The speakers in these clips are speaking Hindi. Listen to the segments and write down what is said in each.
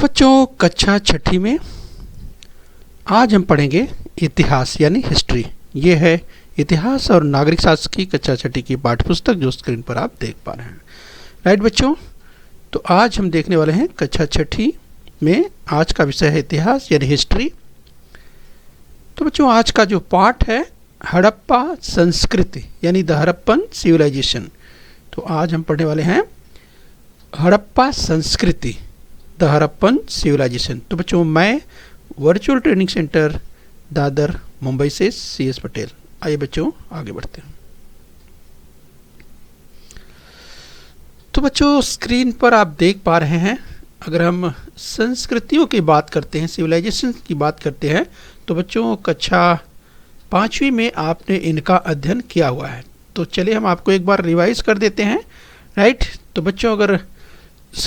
बच्चों कक्षा छठी में आज हम पढ़ेंगे इतिहास यानी हिस्ट्री। ये है इतिहास और नागरिक शास्त्र की कक्षा छठी की पाठ्यपुस्तक जो स्क्रीन पर आप देख पा रहे हैं। राइट बच्चों, तो आज हम देखने वाले हैं कक्षा छठी में आज का विषय है इतिहास यानी हिस्ट्री। तो बच्चों आज का जो पाठ है हड़प्पा संस्कृति यानी द हड़प्पन सिविलाइजेशन। तो आज हम पढ़ने वाले हैं हड़प्पा संस्कृति द हड़प्पन सिविलाइजेशन। तो बच्चों मैं virtual training centre Dadar Mumbai से CS पटेल। आइए बच्चों आगे बढ़ते हैं। तो बच्चों स्क्रीन पर आप देख पा रहे हैं, अगर हम संस्कृतियों की बात करते हैं, सिविलाइजेशन की बात करते हैं, तो बच्चों कक्षा 5वीं में आपने इनका अध्ययन किया हुआ है। तो चलिए हम आपको एक बार रिवाइज कर देते हैं। राइट, तो बच्चों अगर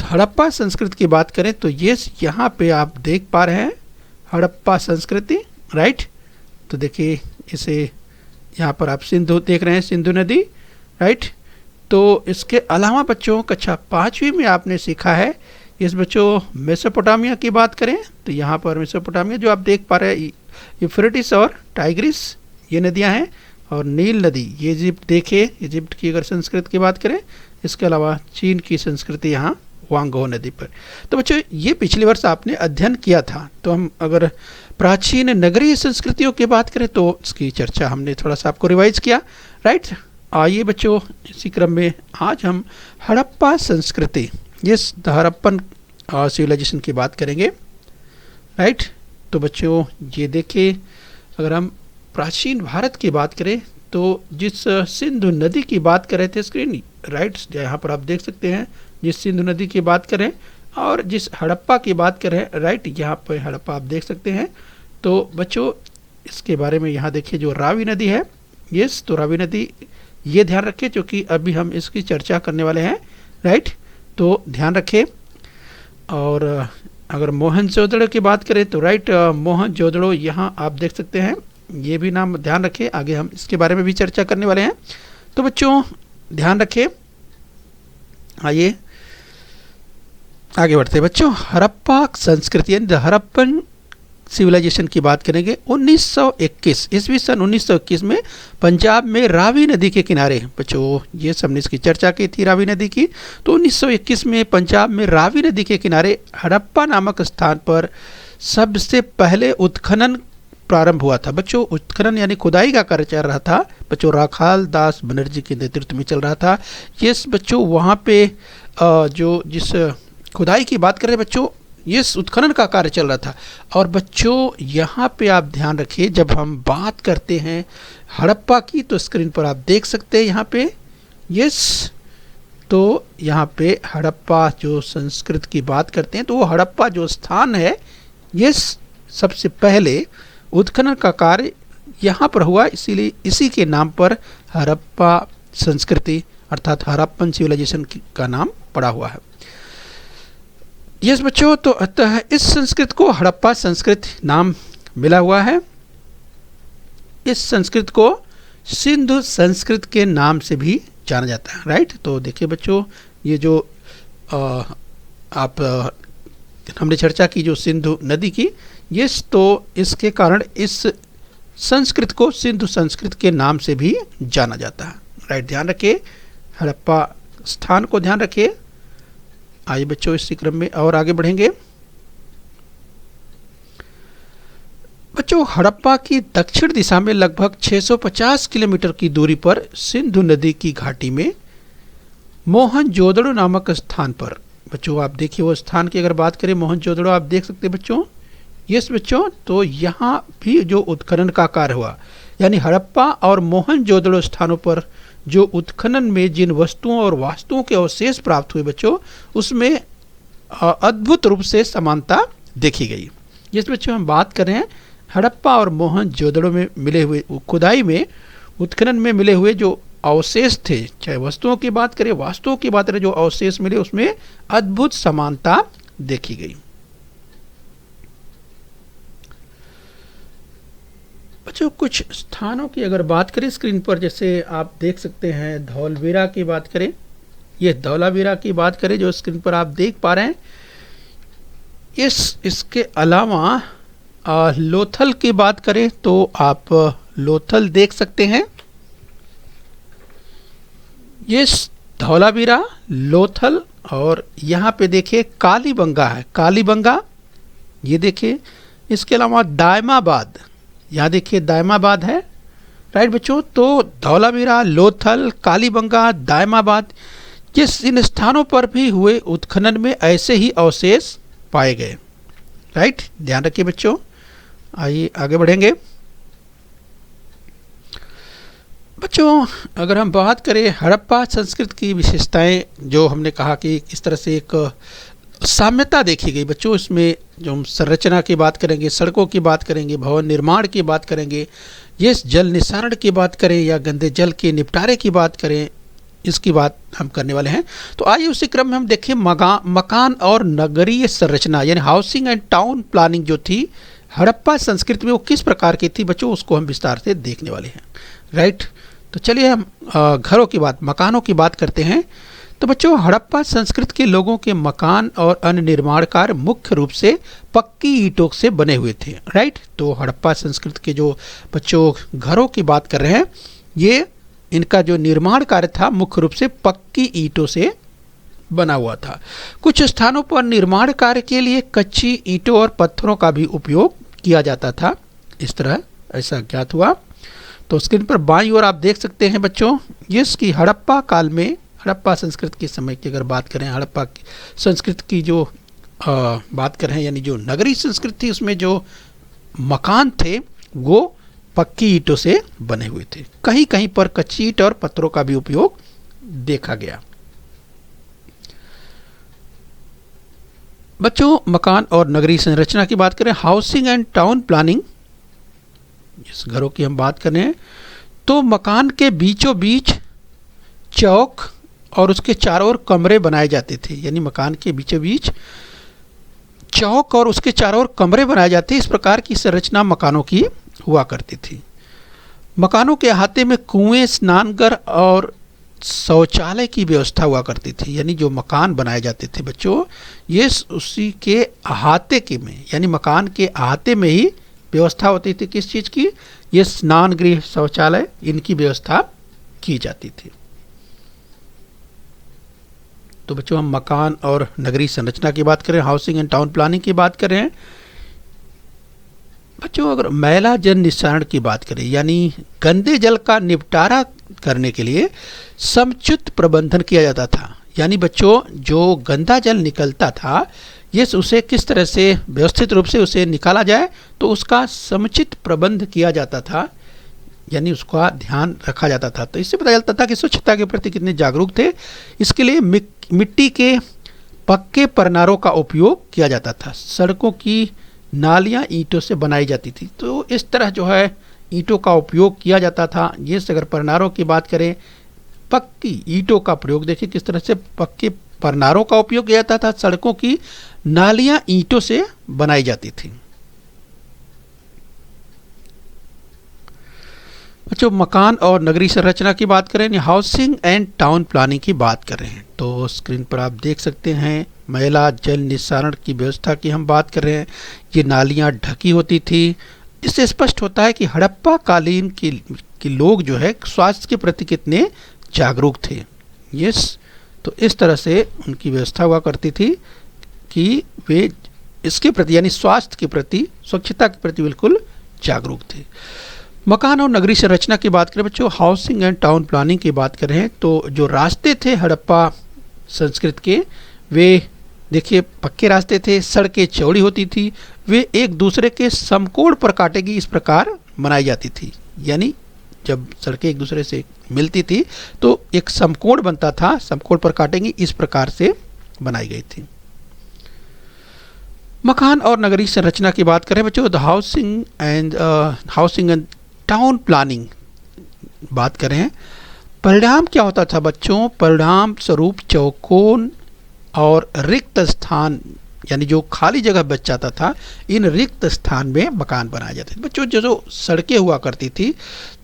हड़प्पा संस्कृति की बात करें तो ये यहाँ पे आप देख पा रहे हैं हड़प्पा संस्कृति। राइट, तो देखिए इसे यहाँ पर आप सिंधु देख रहे हैं, सिंधु नदी। राइट, तो इसके अलावा बच्चों कक्षा 5वीं में आपने सीखा है इस बच्चों मेसोपोटामिया की बात करें तो यहाँ पर मेसोपोटामिया जो आप देख पा रहे हैं यूफ्रेटिस और टाइग्रिस ये नदियाँ हैं, और नील नदी ये इजिप्ट। देखिए इजिप्ट की अगर संस्कृति की बात करें, इसके अलावा चीन की संस्कृति यहाँ वांगो नदी पर। तो बच्चों ये पिछले वर्ष आपने अध्ययन किया था। तो हम अगर प्राचीन नगरीय संस्कृतियों की बात करें तो इसकी चर्चा हमने थोड़ा सा आपको रिवाइज किया। राइट, आइए बच्चों इसी क्रम में आज हम हड़प्पा संस्कृति यस द हड़प्पन सिविलाइजेशन की बात करेंगे। राइट, तो बच्चों ये देखिए अगर हम प्राचीन भारत की बात करें तो जिस सिंधु नदी की बात कर रहे थे स्क्रीन राइट यहाँ पर आप देख सकते हैं, जिस सिंधु नदी की बात करें और जिस हड़प्पा की बात करें, राइट यहाँ पर हड़प्पा आप देख सकते हैं। तो बच्चों इसके बारे में यहाँ देखिए जो रावी नदी है, यस तो रावी नदी ये ध्यान रखें क्योंकि अभी हम इसकी चर्चा करने वाले हैं। राइट, तो ध्यान रखें। और अगर मोहनजोदड़ो की बात करें तो राइट मोहनजोदड़ो यहाँ आप देख सकते हैं, ये भी नाम ध्यान रखें, आगे हम इसके बारे में भी चर्चा करने वाले हैं। तो बच्चों ध्यान रखें, आइए आगे बढ़ते हैं। बच्चों हड़प्पा संस्कृति यानी द हड़प्पन सिविलाइजेशन की बात करेंगे। 1921 ईस्वी सन 1921 में पंजाब में रावी नदी के किनारे, बच्चों ये सबने इसकी चर्चा की थी रावी नदी की। तो 1921 में पंजाब में रावी नदी के किनारे हड़प्पा नामक स्थान पर सबसे पहले उत्खनन प्रारंभ हुआ था। बच्चों उत्खनन यानी खुदाई का कार्य चल रहा था, बच्चों राखाल दास बनर्जी के नेतृत्व में चल रहा था। ये बच्चों वहाँ पे जो जिस खुदाई की बात करें बच्चों ये उत्खनन का कार्य चल रहा था। और बच्चों यहाँ पे आप ध्यान रखिए जब हम बात करते हैं हड़प्पा की तो स्क्रीन पर आप देख सकते हैं यहाँ पे यस, तो यहाँ पे हड़प्पा जो संस्कृति की बात करते हैं तो वो हड़प्पा जो स्थान है यस सबसे पहले उत्खनन का कार्य यहाँ पर हुआ, इसीलिए इसी के नाम पर हड़प्पा संस्कृति अर्थात हड़प्पन सिविलाइजेशन का नाम पड़ा हुआ है। यस बच्चों, तो अतः इस संस्कृति को हड़प्पा संस्कृति नाम मिला हुआ है। इस संस्कृति को सिंधु संस्कृति के नाम से भी जाना जाता है। राइट, तो देखिए बच्चों ये जो हमने चर्चा की जो सिंधु नदी की, यस तो इसके कारण इस संस्कृत को सिंधु संस्कृत के नाम से भी जाना जाता है। राइट, ध्यान रखिए हड़प्पा स्थान को ध्यान रखिए। आइए बच्चों इसी क्रम में और आगे बढ़ेंगे। बच्चों हड़प्पा की दक्षिण दिशा में लगभग 650 किलोमीटर की दूरी पर सिंधु नदी की घाटी में मोहनजोदड़ो नामक स्थान पर, बच्चों आप देखिए वो स्थान की अगर बात करें मोहनजोदड़ो आप देख सकते हैं बच्चों। यस बच्चों, तो यहाँ भी जो उत्खनन का कार्य हुआ यानी हड़प्पा और मोहनजोदड़ो स्थानों पर जो उत्खनन में जिन वस्तुओं और वास्तुओं के अवशेष प्राप्त हुए बच्चों उसमें अद्भुत रूप से समानता देखी गई। जिस बच्चों हम बात कर रहे हैं हड़प्पा और मोहनजोदड़ो में मिले हुए खुदाई में उत्खनन में मिले हुए जो अवशेष थे, चाहे वस्तुओं की बात करें वास्तुओं की बात करें, जो अवशेष मिले उसमें अद्भुत समानता देखी गई। बच्चों कुछ स्थानों की अगर बात करें स्क्रीन पर, जैसे आप देख सकते हैं धौलवीरा की बात करें, ये धौलावीरा की बात करें जो स्क्रीन पर आप देख पा रहे हैं, इसके अलावा लोथल की बात करें तो आप लोथल देख सकते हैं। ये धौलावीरा, लोथल, और यहाँ पे देखिए कालीबंगा है, कालीबंगा ये देखिए। इसके अलावा दायमाबाद, यहाँ देखिए दायमाबाद है, राइट बच्चों। तो धौलावीरा, लोथल, कालीबंगा, दायमाबाद, इन स्थानों पर भी हुए उत्खनन में ऐसे ही अवशेष पाए गए, राइट। ध्यान रखिए बच्चों। आइए आगे बढ़ेंगे बच्चों। अगर हम बात करें हड़प्पा संस्कृति की विशेषताएं, जो हमने कहा कि इस तरह से एक साम्यता देखी गई बच्चों, इसमें जो हम संरचना की बात करेंगे, सड़कों की बात करेंगे, भवन निर्माण की बात करेंगे, ये जल निस्सारण की बात करें या गंदे जल के निपटारे की बात करें, इसकी बात हम करने वाले हैं। तो आइए उसी क्रम में हम देखें मकान और नगरीय संरचना यानी हाउसिंग एंड टाउन प्लानिंग जो थी हड़प्पा संस्कृति में, वो किस प्रकार की थी बच्चों, उसको हम विस्तार से देखने वाले हैं, राइट। तो चलिए हम घरों की बात, मकानों की बात करते हैं। तो बच्चों हड़प्पा संस्कृति के लोगों के मकान और अन्य निर्माण कार्य मुख्य रूप से पक्की ईंटों से बने हुए थे, राइट। तो हड़प्पा संस्कृति के जो बच्चों घरों की बात कर रहे हैं, ये इनका जो निर्माण कार्य था मुख्य रूप से पक्की ईंटों से बना हुआ था। कुछ स्थानों पर निर्माण कार्य के लिए कच्ची ईंटों और पत्थरों का भी उपयोग किया जाता था, इस तरह ऐसा ज्ञात हुआ। तो स्क्रीन पर बाईं ओर आप देख सकते हैं बच्चों, इसकी हड़प्पा काल में, हड़प्पा संस्कृति के समय की अगर बात करें, हड़प्पा संस्कृति की जो बात करें यानी जो नगरी संस्कृति थी, उसमें जो मकान थे वो पक्की ईंटों से बने हुए थे। कहीं कहीं पर कच्ची ईंट और पत्थरों का भी उपयोग देखा गया। बच्चों मकान और नगरीय संरचना की बात करें, हाउसिंग एंड टाउन प्लानिंग, इस घरों की हम बात कर रहे हैं, तो मकान के बीचों बीच चौक और उसके चारों ओर कमरे बनाए जाते थे, यानी मकान के बीचों बीच चौक और उसके चारों ओर कमरे बनाए जाते। इस प्रकार की संरचना मकानों की हुआ करती थी। मकानों के अहाते में कुएं, स्नानघर और शौचालय की व्यवस्था हुआ करती थी, यानी जो मकान बनाए जाते थे बच्चों, ये उसी के अहाते के में, यानी मकान के अहाते में ही व्यवस्था होती थी। किस चीज़ की? ये स्नान गृह, शौचालय, इनकी व्यवस्था की जाती थी। तो बच्चों हम मकान और नगरीय संरचना की बात करें, हाउसिंग एंड टाउन प्लानिंग की बात करें बच्चों, अगर मैला जल निस्सारण की बात करें यानी गंदे जल का निपटारा करने के लिए समुचित प्रबंधन किया जाता था। यानी बच्चों जो गंदा जल निकलता था, ये उसे किस तरह से व्यवस्थित रूप से उसे निकाला जाए, तो उसका समुचित प्रबंध किया जाता था, यानी उसका ध्यान रखा जाता था। तो इससे पता चलता था कि स्वच्छता के प्रति कितने जागरूक थे। इसके लिए मिट्टी के पक्के परनारों का उपयोग किया जाता था। सड़कों की नालियां ईंटों से बनाई जाती थी, तो इस तरह जो है ईंटों का उपयोग किया जाता था। ये अगर परनारों की बात करें, पक्की ईंटों का प्रयोग देखिए किस तरह से पक्के परनारों का उपयोग किया जाता था। सड़कों की नालियां ईंटों से बनाई जाती थी। बच्चों मकान और नगरीय संरचना की बात करें, हाउसिंग एंड टाउन प्लानिंग की बात कर रहे हैं, तो स्क्रीन पर आप देख सकते हैं मैला जल निस्सारण की व्यवस्था की हम बात कर रहे हैं। ये नालियां ढकी होती थी। इससे स्पष्ट होता है कि हड़प्पा कालीन के लोग जो है स्वास्थ्य के प्रति कितने जागरूक थे। यस, तो इस तरह से उनकी व्यवस्था हुआ करती थी कि वे इसके प्रति यानी स्वास्थ्य के प्रति, स्वच्छता के प्रति बिल्कुल जागरूक थे। मकान और नगरीय संरचना की बात करें बच्चों, हाउसिंग एंड टाउन प्लानिंग की बात कर रहे हैं, तो जो रास्ते थे हड़प्पा संस्कृति के, वे देखिए पक्के रास्ते थे, सड़कें चौड़ी होती थी, वे एक दूसरे के समकोण पर काटेगी इस प्रकार बनाई जाती थी। यानी जब सड़कें एक दूसरे से मिलती थी तो एक समकोण बनता था, समकोण पर काटेंगी इस प्रकार से बनाई गई थी। मकान और नगरीय संरचना की बात करें बच्चों, हाउसिंग एंड टाउन प्लानिंग बात करें, परिणाम क्या होता था बच्चों? परिणाम स्वरूप चौकोन और रिक्त स्थान, यानी जो खाली जगह बच जाता था, इन रिक्त स्थान में मकान बनाए जाते थे। बच्चों जो सड़कें हुआ करती थी,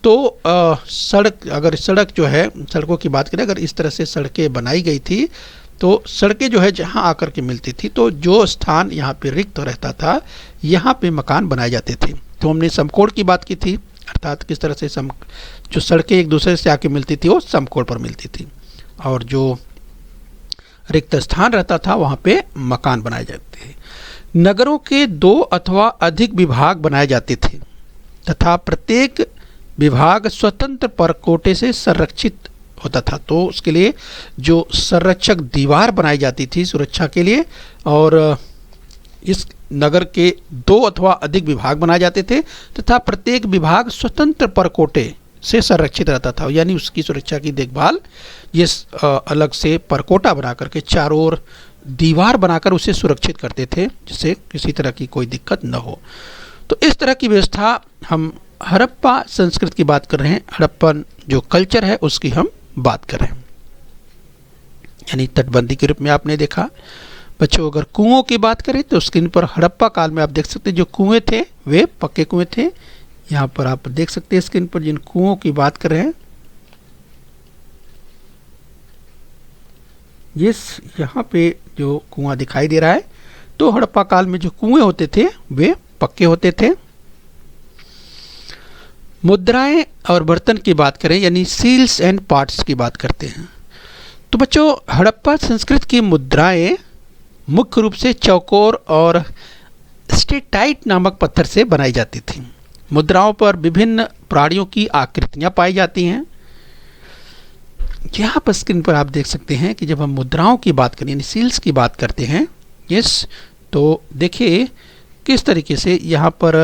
तो सड़क जो है, सड़कों की बात करें, अगर इस तरह से सड़कें बनाई गई थी तो सड़कें जो है जहाँ आकर के मिलती थी, तो जो स्थान यहाँ पे रिक्त रहता था यहाँ पे मकान बनाए जाते थे। तो हमने समकोण की बात की थी, अर्थात किस तरह से जो सड़कें एक दूसरे से आके मिलती थी वो समकोण पर मिलती थी, और जो रिक्त स्थान रहता था वहाँ पे मकान बनाए जाते थे। नगरों के 2 अथवा अधिक विभाग बनाए जाते थे तथा प्रत्येक विभाग स्वतंत्र परकोटे से संरक्षित होता था। तो उसके लिए जो संरक्षक दीवार बनाई जाती थी सुरक्षा के लिए, और इस नगर के 2 अथवा अधिक विभाग बनाए जाते थे तथा प्रत्येक विभाग स्वतंत्र परकोटे से संरक्षित रहता था, यानी उसकी सुरक्षा की देखभाल ये अलग से परकोटा बना करके चारों ओर दीवार बनाकर उसे सुरक्षित करते थे, जिससे किसी तरह की कोई दिक्कत न हो। तो इस तरह की व्यवस्था हम हड़प्पा संस्कृति की बात कर रहे हैं, हड़प्पन जो कल्चर है उसकी हम बात कर रहे हैं। यानी तटबंदी के रूप में आपने देखा। बच्चों अगर कुओं की बात करें तो स्क्रीन पर हड़प्पा काल में आप देख सकते हैं जो कुएं थे वे पक्के कुएं थे। यहाँ पर आप देख सकते हैं स्क्रीन पर जिन कुओं की बात कर रहे हैं, यहाँ पे जो कुआं दिखाई दे रहा है, तो हड़प्पा काल में जो कुएं होते थे वे पक्के होते थे। मुद्राएं और बर्तन की बात करें, यानी सील्स एंड पार्ट्स की बात करते हैं, तो बच्चों हड़प्पा संस्कृति की मुद्राएं मुख्य रूप से चौकोर और स्टेटाइट नामक पत्थर से बनाई जाती थी। मुद्राओं पर विभिन्न प्राणियों की आकृतियां पाई जाती हैं। यहाँ पर स्क्रीन पर आप देख सकते हैं कि जब हम मुद्राओं की बात करें, यानी सील्स की बात करते हैं, तो देखिए किस तरीके से यहाँ पर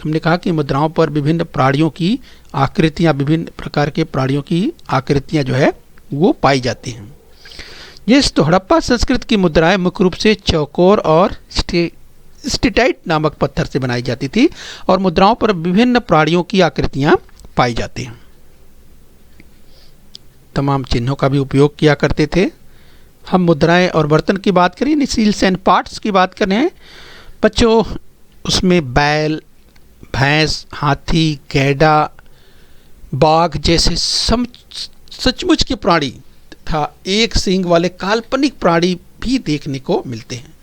हमने कहा कि मुद्राओं पर विभिन्न प्राणियों की आकृतियाँ, विभिन्न प्रकार के प्राणियों की आकृतियाँ जो है वो पाई जाती हैं। तो हड़प्पा संस्कृति की मुद्राएं मुख्य रूप से चौकोर और स्टेटाइट नामक पत्थर से बनाई जाती थी और मुद्राओं पर विभिन्न प्राणियों की आकृतियाँ पाई जाती हैं। तमाम चिन्हों का भी उपयोग किया करते थे। हम मुद्राएं और बर्तन की बात करें, सील्स एंड पार्ट्स की बात कर रहे हैं बच्चों, उसमें बैल, भैंस, हाथी, गैंडा, बाघ जैसे सचमुच के प्राणी तथा एक सींग वाले काल्पनिक प्राणी भी देखने को मिलते हैं।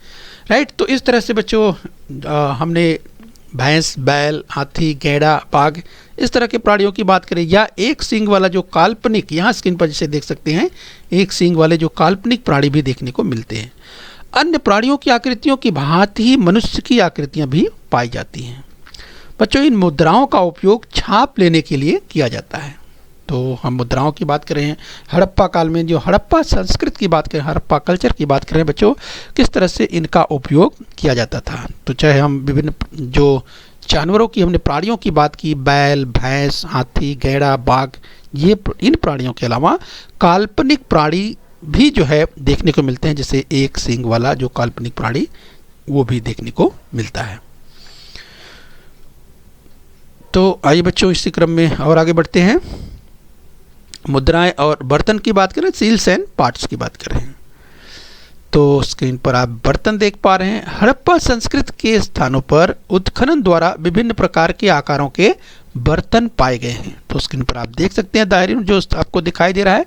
राइट, तो इस तरह से बच्चों हमने भैंस, बैल, हाथी, गैंडा, बाघ इस तरह के प्राणियों की बात करें, या एक सींग वाला जो काल्पनिक, यहाँ स्क्रीन पर जैसे देख सकते हैं एक सींग वाले जो काल्पनिक प्राणी भी देखने को मिलते हैं। अन्य प्राणियों की आकृतियों की भांति ही मनुष्य की आकृतियाँ भी पाई जाती हैं। बच्चों इन मुद्राओं का उपयोग छाप लेने के लिए किया जाता है। तो हम मुद्राओं की बात कर रहे हैं हड़प्पा काल में, जो हड़प्पा संस्कृति की बात करें, हड़प्पा कल्चर की बात करें बच्चों, किस तरह से इनका उपयोग किया जाता था। तो चाहे हम विभिन्न जो जानवरों की, हमने प्राणियों की बात की, बैल, भैंस, हाथी, गैंडा, बाघ, ये इन प्राणियों के अलावा काल्पनिक प्राणी भी जो है देखने को मिलते हैं, जैसे एक सींग वाला जो काल्पनिक प्राणी वो भी देखने को मिलता है। तो आइए बच्चों इसी क्रम में और आगे बढ़ते हैं। मुद्राएं और बर्तन की बात करें, सील्स एंड पार्ट्स की बात करें, तो स्क्रीन पर आप बर्तन देख पा रहे हैं। हड़प्पा संस्कृति के स्थानों पर उत्खनन द्वारा विभिन्न प्रकार के आकारों के बर्तन पाए गए हैं। तो स्क्रीन पर आप देख सकते हैं दायरे में जो आपको दिखाई दे रहा है,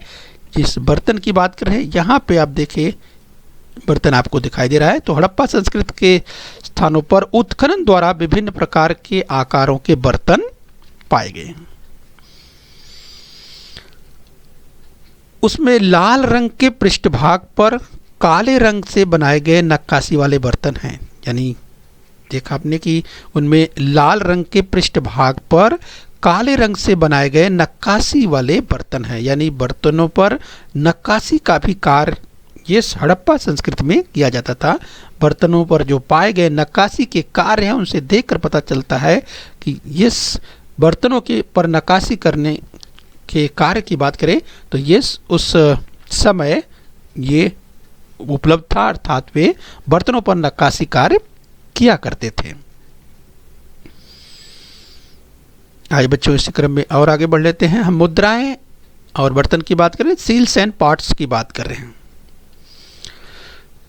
जिस बर्तन की बात कर रहे हैं यहाँ पे आप देखिए बर्तन आपको दिखाई दे रहा है। तो हड़प्पा संस्कृति के स्थानों पर उत्खनन द्वारा विभिन्न प्रकार के आकारों के बर्तन पाए गए हैं। उसमें लाल रंग के पृष्ठभाग पर काले रंग से बनाए गए नक्काशी वाले बर्तन हैं। यानी देखा आपने कि उनमें लाल रंग के पृष्ठभाग पर काले रंग से बनाए गए नक्काशी वाले बर्तन हैं, यानी बर्तनों पर नक्काशी का भी कार्य ये हड़प्पा संस्कृति में किया जाता था। बर्तनों पर जो पाए गए नक्काशी के कार्य हैं उनसे देखकर पता चलता है कि ये बर्तनों के पर नक्काशी करने के कार्य की बात करें तो ये उस समय ये उपलब्ध था, अर्थात वे बर्तनों पर नक्काशी कार्य किया करते थे। आइए बच्चों इसी क्रम में और आगे बढ़ लेते हैं। हम मुद्राएं और बर्तन की बात करें, सील्स एंड पार्ट्स की बात कर रहे हैं।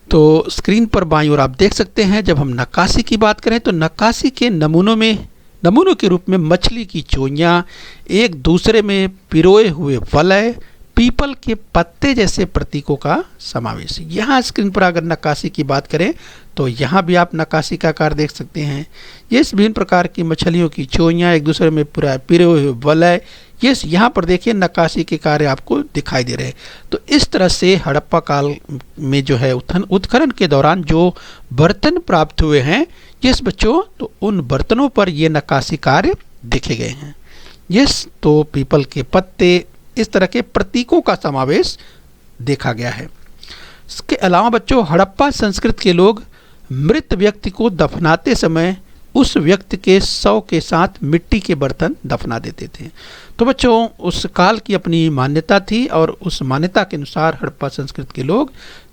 तो स्क्रीन पर बाईं ओर आप देख सकते हैं, जब हम नक्काशी की बात करें तो नक्काशी के नमूनों के रूप में मछली की चोइयाँ, एक दूसरे में पिरोए हुए वलय, पीपल के पत्ते जैसे प्रतीकों का समावेश। यहाँ स्क्रीन पर अगर नक्काशी की बात करें तो यहाँ भी आप नक्काशी का आकार देख सकते हैं। ये विभिन्न प्रकार की मछलियों की चोइयाँ, एक दूसरे में पूरा पिरे हुए वलय, ये यहाँ पर देखिए नक्काशी के कार्य आपको दिखाई दे रहे हैं। तो इस तरह से हड़प्पा काल में जो है उत्खनन के दौरान जो बर्तन प्राप्त हुए हैं यस बच्चों, तो उन बर्तनों पर ये नक्काशी कार्य देखे गए हैं। यस, तो पीपल के पत्ते, इस तरह के प्रतीकों का समावेश देखा गया है। इसके अलावा बच्चों हड़प्पा संस्कृति के लोग मृत व्यक्ति को दफनाते समय उस व्यक्ति के शव के साथ मिट्टी के बर्तन दफना देते थे। तो बच्चों उस काल की अपनी मान्यता थी और उस मान्यता के अनुसार हड़प्पा संस्कृति के लोग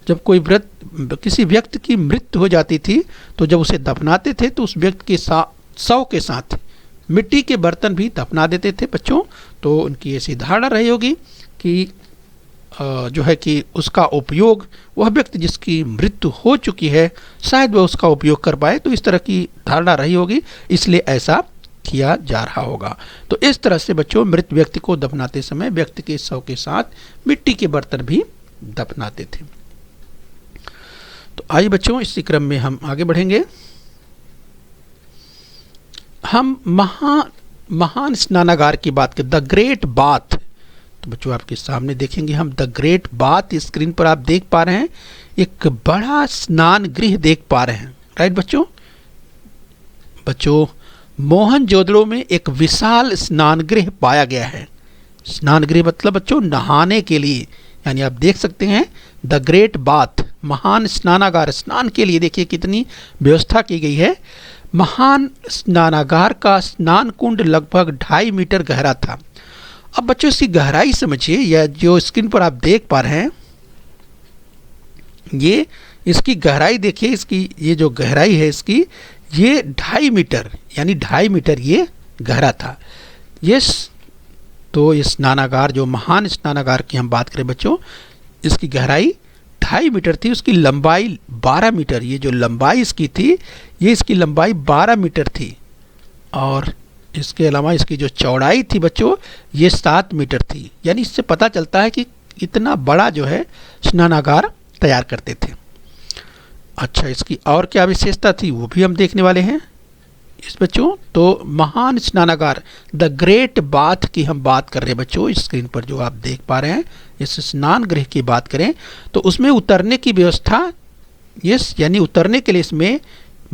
जब कोई किसी व्यक्ति की मृत्यु हो जाती थी तो जब उसे दफनाते थे तो उस व्यक्ति के शव के साथ मिट्टी के बर्तन भी दफना देते थे बच्चों। तो उनकी ऐसी धारणा रही होगी कि जो है कि उसका उपयोग वह व्यक्ति जिसकी मृत्यु हो चुकी है शायद वह उसका उपयोग कर पाए, तो इस तरह की धारणा रही होगी, इसलिए ऐसा किया जा रहा होगा। तो इस तरह से बच्चों मृत व्यक्ति को दफनाते समय व्यक्ति के शव के साथ मिट्टी के बर्तन भी दफनाते थे। तो आइए बच्चों इसी क्रम में हम आगे बढ़ेंगे। हम महान स्नानागार की बात करें, द ग्रेट बाथ। तो बच्चों आपके सामने देखेंगे हम द ग्रेट बाथ, स्क्रीन पर आप देख पा रहे हैं एक बड़ा स्नान गृह देख पा रहे हैं, राइट बच्चों। मोहनजोदड़ो में एक विशाल स्नान गृह पाया गया है। स्नान गृह मतलब बच्चों नहाने के लिए, यानी आप देख सकते हैं द ग्रेट बाथ, महान स्नानागार, स्नान के लिए देखिए कितनी व्यवस्था की गई है। महान स्नानागार का स्नान कुंड लगभग 2.5 मीटर गहरा था। अब बच्चों इसकी गहराई समझिए, या जो स्क्रीन पर आप देख पा रहे हैं ये इसकी गहराई देखिए, इसकी ये जो गहराई है इसकी ये 2.5 मीटर, यानी 2.5 मीटर ये गहरा था। यस, तो ये स्नानागार जो महान स्नानागार की हम बात करें बच्चों, इसकी गहराई 2.5 मीटर थी, उसकी लंबाई 12 मीटर, ये जो लंबाई इसकी थी ये इसकी लंबाई 12 मीटर थी, और इसके अलावा इसकी जो चौड़ाई थी बच्चों ये 7 मीटर थी। यानी इससे पता चलता है कि इतना बड़ा जो है स्नानागार तैयार करते थे। अच्छा, इसकी और क्या विशेषता थी वो भी हम देखने वाले हैं इस बच्चों। तो महान स्नानागार द ग्रेट बाथ की हम बात कर रहे हैं बच्चों, स्क्रीन पर जो आप देख पा रहे हैं इस स्नान गृह की बात करें तो उसमें उतरने की व्यवस्था, यस, यानी उतरने के लिए इसमें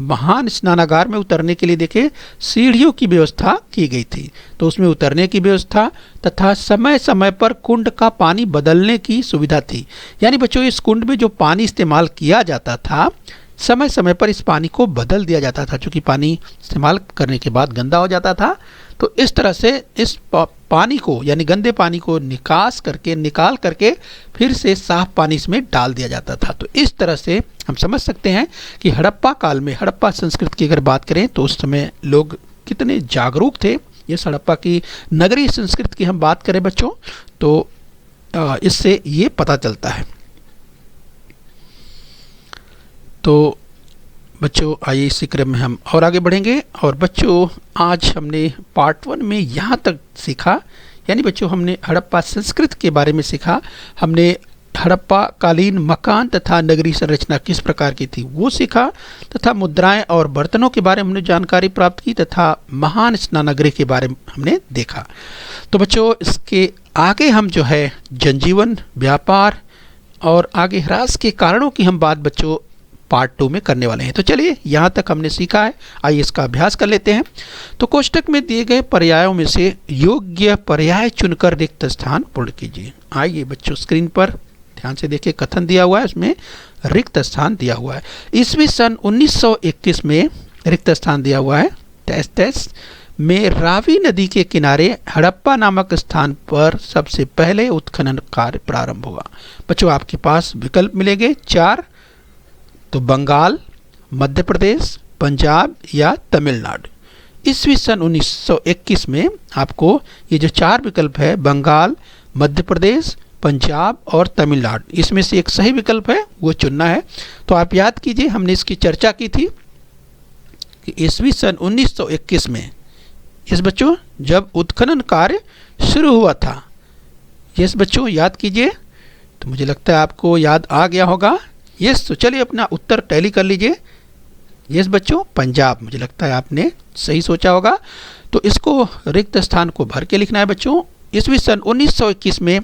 महान स्नानागार में उतरने के लिए देखिए सीढ़ियों की व्यवस्था की गई थी। तो उसमें उतरने की व्यवस्था तथा समय समय पर कुंड का पानी बदलने की सुविधा थी। यानी बच्चों इस कुंड में जो पानी इस्तेमाल किया जाता था समय समय पर इस पानी को बदल दिया जाता था, क्योंकि पानी इस्तेमाल करने के बाद गंदा हो जाता था। तो इस तरह से इस पानी को, यानी गंदे पानी को निकाल करके फिर से साफ पानी इसमें डाल दिया जाता था। तो इस तरह से हम समझ सकते हैं कि हड़प्पा काल में, हड़प्पा संस्कृति की अगर बात करें तो उस समय लोग कितने जागरूक थे। ये हड़प्पा की नगरीय संस्कृति की हम बात करें बच्चों तो इससे ये पता चलता है। तो बच्चों आइए इसी क्रम में हम और आगे बढ़ेंगे। और बच्चों आज हमने पार्ट 1 में यहाँ तक सीखा, यानी बच्चों हमने हड़प्पा संस्कृति के बारे में सीखा, हमने हड़प्पा कालीन मकान तथा नगरीय संरचना किस प्रकार की थी वो सीखा, तथा मुद्राएं और बर्तनों के बारे में हमने जानकारी प्राप्त की, तथा महान स्नानगृह के बारे में हमने देखा। तो बच्चों इसके आगे हम जो है जनजीवन, व्यापार और आगे ह्रास के कारणों की हम बात बच्चों पार्ट 2 में करने वाले हैं। तो चलिए यहाँ तक हमने सीखा है, आइए इसका अभ्यास कर लेते हैं। तो कोष्टक में दिए गए पर्यायों में से योग्य पर्याय चुनकर रिक्त स्थान पूर्ण कीजिए। आइए बच्चों स्क्रीन पर ध्यान से देखिए, कथन दिया हुआ है, उसमें रिक्त स्थान दिया हुआ है। ईस्वी सन 1921 में रिक्त स्थान दिया हुआ है टेस में रावी नदी के किनारे हड़प्पा नामक स्थान पर सबसे पहले उत्खनन कार्य प्रारंभ हुआ। बच्चों आपके पास विकल्प मिलेंगे 4, तो बंगाल, मध्य प्रदेश, पंजाब या तमिलनाडु। ईस्वी सन 1921 में आपको ये जो 4 विकल्प है, बंगाल, मध्य प्रदेश, पंजाब और तमिलनाडु, इसमें से एक सही विकल्प है वो चुनना है। तो आप याद कीजिए हमने इसकी चर्चा की थी कि ईस्वी सन 1921 में इस बच्चों जब उत्खनन कार्य शुरू हुआ था, यस बच्चों, याद कीजिए। तो मुझे लगता है आपको याद आ गया होगा। यस, तो चलिए अपना उत्तर टैली कर लीजिए। यस बच्चों, पंजाब। मुझे लगता है आपने सही सोचा होगा। तो इसको रिक्त स्थान को भर के लिखना है बच्चों। ईस्वी सन 1921 में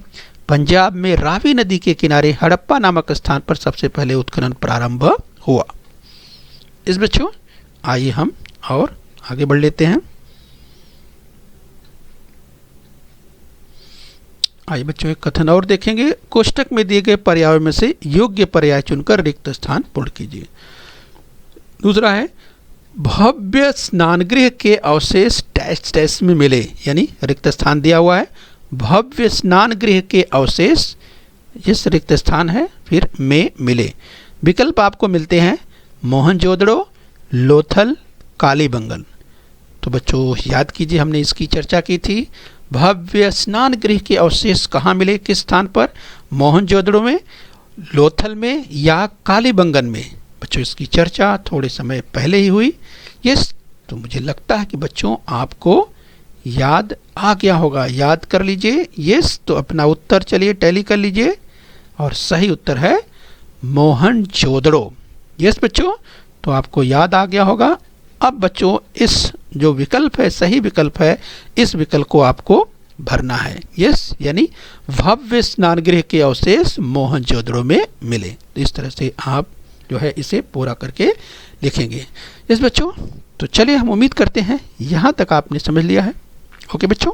पंजाब में रावी नदी के किनारे हड़प्पा नामक स्थान पर सबसे पहले उत्खनन प्रारंभ हुआ। इस बच्चों, आइए हम और आगे बढ़ लेते हैं। आइए बच्चों, एक कथन और देखेंगे। कोष्टक में दिए गए पर्यायों में से योग्य पर्याय चुनकर रिक्त स्थान पूर्ण कीजिए। दूसरा है, भव्य स्नानगृह के अवशेष डैश डैश में मिले, यानी रिक्त स्थान दिया हुआ है। भव्य स्नानगृह के अवशेष, इस रिक्त स्थान है, फिर में मिले। विकल्प आपको मिलते हैं मोहनजोदड़ो, लोथल, कालीबंगन। तो बच्चों याद कीजिए, हमने इसकी चर्चा की थी। भव्य स्नान गृह के अवशेष कहाँ मिले, किस स्थान पर? मोहनजोदड़ो में, लोथल में या कालीबंगन में। बच्चों इसकी चर्चा थोड़े समय पहले ही हुई। यस, तो मुझे लगता है कि बच्चों आपको याद आ गया होगा। याद कर लीजिए। यस, तो अपना उत्तर चलिए टैली कर लीजिए और सही उत्तर है मोहनजोदड़ो। यस बच्चों, तो आपको याद आ गया होगा। अब बच्चों इस जो विकल्प है, सही विकल्प है, इस विकल्प को आपको भरना है। यस, यानी भव्य स्नानगृह के अवशेष मोहनजोदड़ो में मिले। तो इस तरह से आप जो है इसे पूरा करके लिखेंगे। यस बच्चों, तो चलिए हम उम्मीद करते हैं यहाँ तक आपने समझ लिया है। ओके बच्चों।